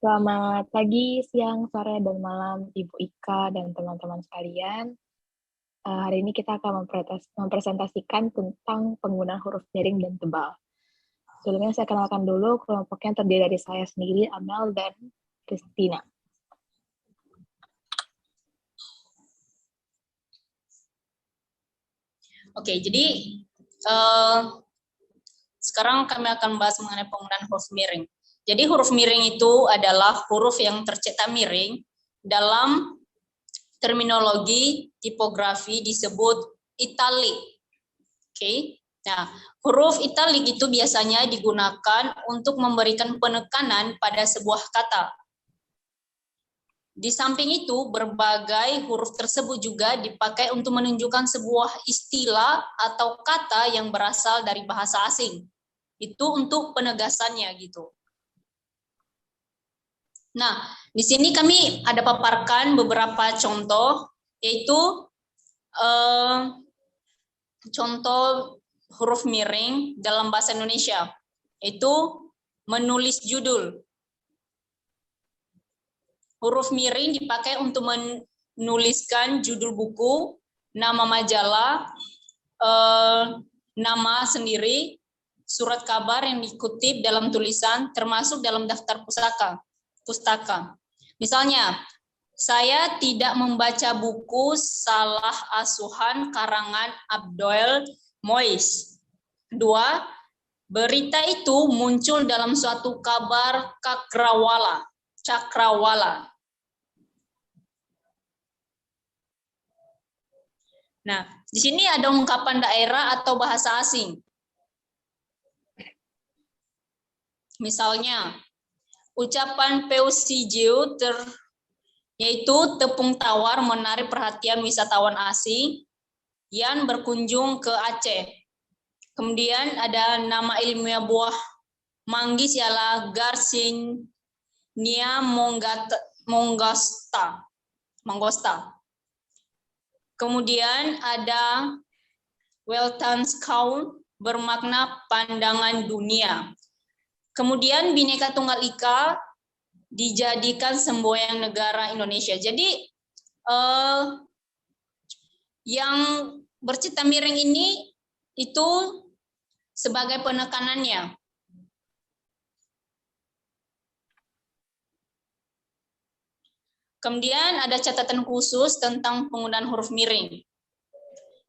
Selamat pagi, siang, sore, dan malam, Ibu Ika dan teman-teman sekalian. Hari ini kita akan mempresentasikan tentang penggunaan huruf miring dan tebal. Sebelumnya saya kenalkan dulu kelompoknya terdiri dari saya sendiri, Amel, dan Christina. Oke, jadi sekarang kami akan membahas mengenai penggunaan huruf miring. Jadi huruf miring itu adalah huruf yang tercetak miring dalam terminologi tipografi disebut italik. Oke. Nah, huruf italik itu biasanya digunakan untuk memberikan penekanan pada sebuah kata. Di samping itu, berbagai huruf tersebut juga dipakai untuk menunjukkan sebuah istilah atau kata yang berasal dari bahasa asing. Itu untuk penegasannya gitu. Nah, di sini kami ada paparkan beberapa contoh, yaitu contoh huruf miring dalam bahasa Indonesia, yaitu menulis judul. Huruf miring dipakai untuk menuliskan judul buku, nama majalah, nama sendiri, surat kabar yang dikutip dalam tulisan, termasuk dalam daftar pustaka. Misalnya, saya tidak membaca buku Salah Asuhan karangan Abdul Mois. Kedua, berita itu muncul dalam suatu kabar Cakrawala. Nah, di sini ada ungkapan daerah atau bahasa asing. Misalnya, ucapan Peusijio yaitu tepung tawar menarik perhatian wisatawan asing yang berkunjung ke Aceh. Kemudian ada nama ilmiah buah manggis ialah Garcinia mongosta. Kemudian ada Weltanschauung bermakna pandangan dunia. Kemudian Bhinneka Tunggal Ika dijadikan semboyan negara Indonesia. Jadi yang bercetak miring ini itu sebagai penekanannya. Kemudian ada catatan khusus tentang penggunaan huruf miring,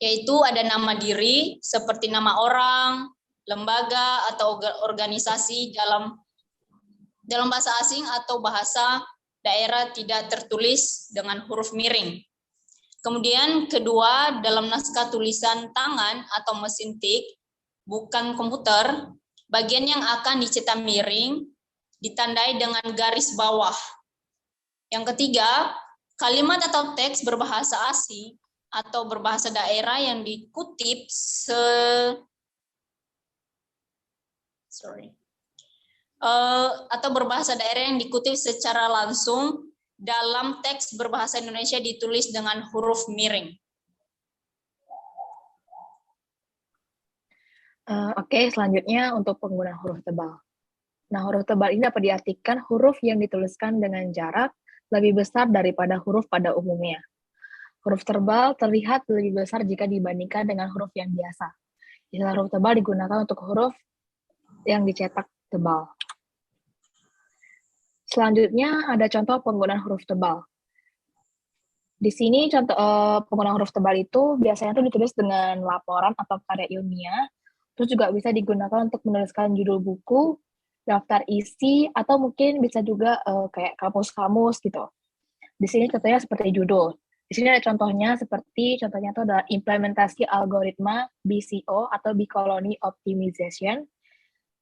yaitu ada nama diri seperti nama orang, lembaga atau organisasi dalam bahasa asing atau bahasa daerah tidak tertulis dengan huruf miring. Kemudian kedua, dalam naskah tulisan tangan atau mesin tik, bukan komputer, bagian yang akan dicetak miring ditandai dengan garis bawah. Yang ketiga, kalimat atau teks berbahasa asing atau berbahasa daerah yang dikutip atau berbahasa daerah yang dikutip secara langsung dalam teks berbahasa Indonesia ditulis dengan huruf miring. Oke, selanjutnya untuk penggunaan huruf tebal. Nah, huruf tebal ini dapat diartikan huruf yang dituliskan dengan jarak lebih besar daripada huruf pada umumnya. Huruf tebal terlihat lebih besar jika dibandingkan dengan huruf yang biasa. Istilah huruf tebal digunakan untuk huruf yang dicetak tebal. Selanjutnya ada contoh penggunaan huruf tebal. Di sini contoh penggunaan huruf tebal itu biasanya tuh ditulis dengan laporan atau karya ilmiah, terus juga bisa digunakan untuk menuliskan judul buku, daftar isi, atau mungkin bisa juga kayak kamus-kamus gitu. Di sini contohnya seperti judul. Di sini ada contohnya itu adalah implementasi algoritma BCO atau B-Colony Optimization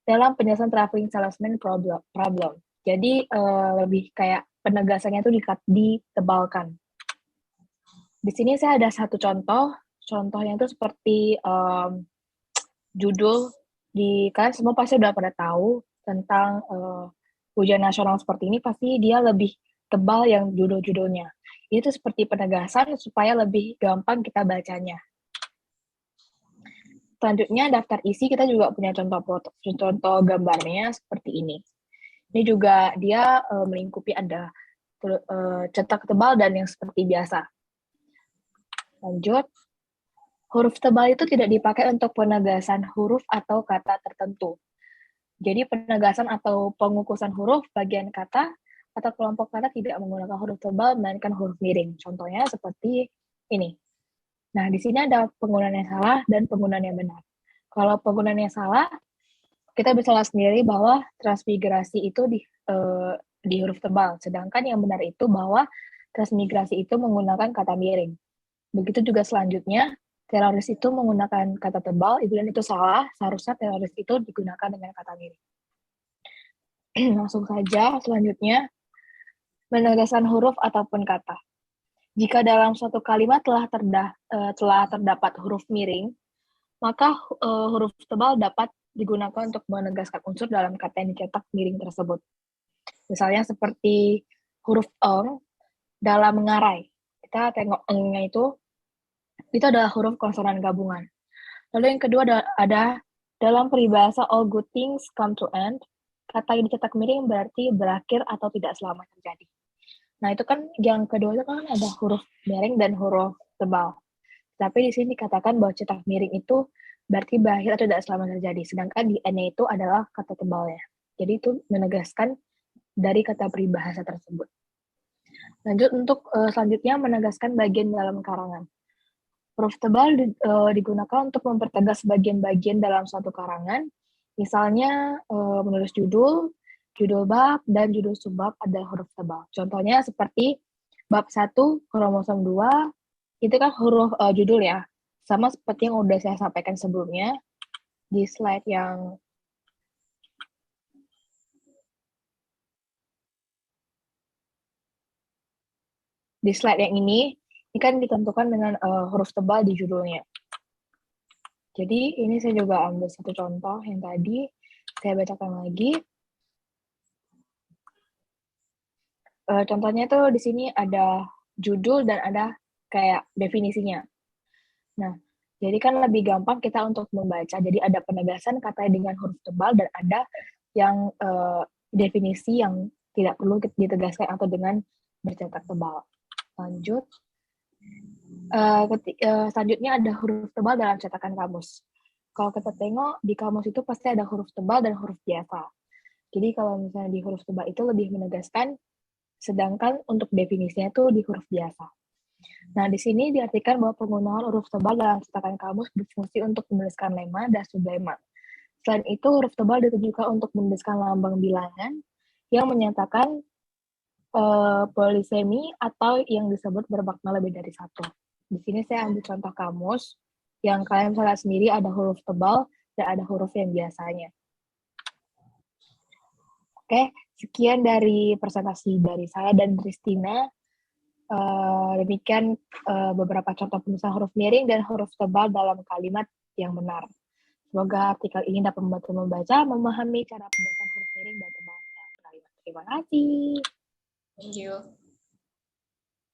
dalam penjelasan traveling salesman problem. Jadi lebih kayak penegasannya itu ditebalkan. Di sini saya ada satu contohnya itu seperti judul kalian semua pasti udah pada tahu tentang ujian nasional seperti ini, pasti dia lebih tebal yang judul-judulnya. Itu seperti penegasan supaya lebih gampang kita bacanya. Selanjutnya daftar isi, kita juga punya contoh gambarnya seperti ini. Ini juga dia melingkupi ada cetak tebal dan yang seperti biasa. Lanjut. Huruf tebal itu tidak dipakai untuk penegasan huruf atau kata tertentu. Jadi penegasan atau pengukusan huruf, bagian kata, atau kelompok kata tidak menggunakan huruf tebal, melainkan huruf miring. Contohnya seperti ini. Nah, di sini ada penggunaan yang salah dan penggunaan yang benar. Kalau penggunaan yang salah, kita bisa lihat sendiri bahwa transmigrasi itu di huruf tebal. Sedangkan yang benar itu bahwa transmigrasi itu menggunakan kata miring. Begitu juga selanjutnya, teroris itu menggunakan kata tebal, dan itu salah, seharusnya teroris itu digunakan dengan kata miring. Langsung saja, selanjutnya, penegasan huruf ataupun kata. Jika dalam suatu kalimat telah terdapat huruf miring, maka huruf tebal dapat digunakan untuk menegaskan unsur dalam kata yang dicetak miring tersebut. Misalnya seperti huruf eng dalam mengarai. Kita tengok engnya itu adalah huruf konsonan gabungan. Lalu yang kedua ada dalam peribahasa all good things come to end, kata yang dicetak miring berarti berakhir atau tidak selamanya terjadi. Nah, itu kan yang kedua itu kan ada huruf miring dan huruf tebal. Tapi di sini dikatakan bahwa cetak miring itu berarti berakhir atau tidak selamanya terjadi. Sedangkan di N-nya itu adalah kata tebalnya. Jadi itu menegaskan dari kata peribahasa tersebut. Lanjut untuk selanjutnya menegaskan bagian dalam karangan. Huruf tebal digunakan untuk mempertegas bagian-bagian dalam suatu karangan. Misalnya menulis judul bab, dan judul subbab adalah huruf tebal. Contohnya seperti bab 1, kromosom 2, itu kan huruf judul ya. Sama seperti yang udah saya sampaikan sebelumnya di slide yang ini kan ditentukan dengan huruf tebal di judulnya. Jadi ini saya juga ambil satu contoh yang tadi saya bacakan lagi. Contohnya tuh di sini ada judul dan ada kayak definisinya. Nah, jadi kan lebih gampang kita untuk membaca. Jadi ada penegasan kata dengan huruf tebal dan ada yang definisi yang tidak perlu ditegaskan atau dengan bercetak tebal. Lanjut. Selanjutnya ada huruf tebal dalam cetakan kamus. Kalau kita tengok di kamus itu pasti ada huruf tebal dan huruf biasa. Jadi kalau misalnya di huruf tebal itu lebih menegaskan, sedangkan untuk definisinya itu di huruf biasa. Nah, di sini diartikan bahwa penggunaan huruf tebal dalam cetakan kamus berfungsi untuk menuliskan lema dan sublema. Selain itu, huruf tebal ditujukan untuk menuliskan lambang bilangan yang menyatakan polisemi atau yang disebut bermakna lebih dari satu. Di sini saya ambil contoh kamus yang kalian bisa lihat sendiri ada huruf tebal dan ada huruf yang biasanya. Oke, sekian dari presentasi dari saya dan Christina. Demikian beberapa contoh penulisan huruf miring dan huruf tebal dalam kalimat yang benar. Semoga artikel ini dapat membantu membaca, memahami cara pembahasan huruf miring dan tebal dalam kalimat. Terima kasih. Thank you.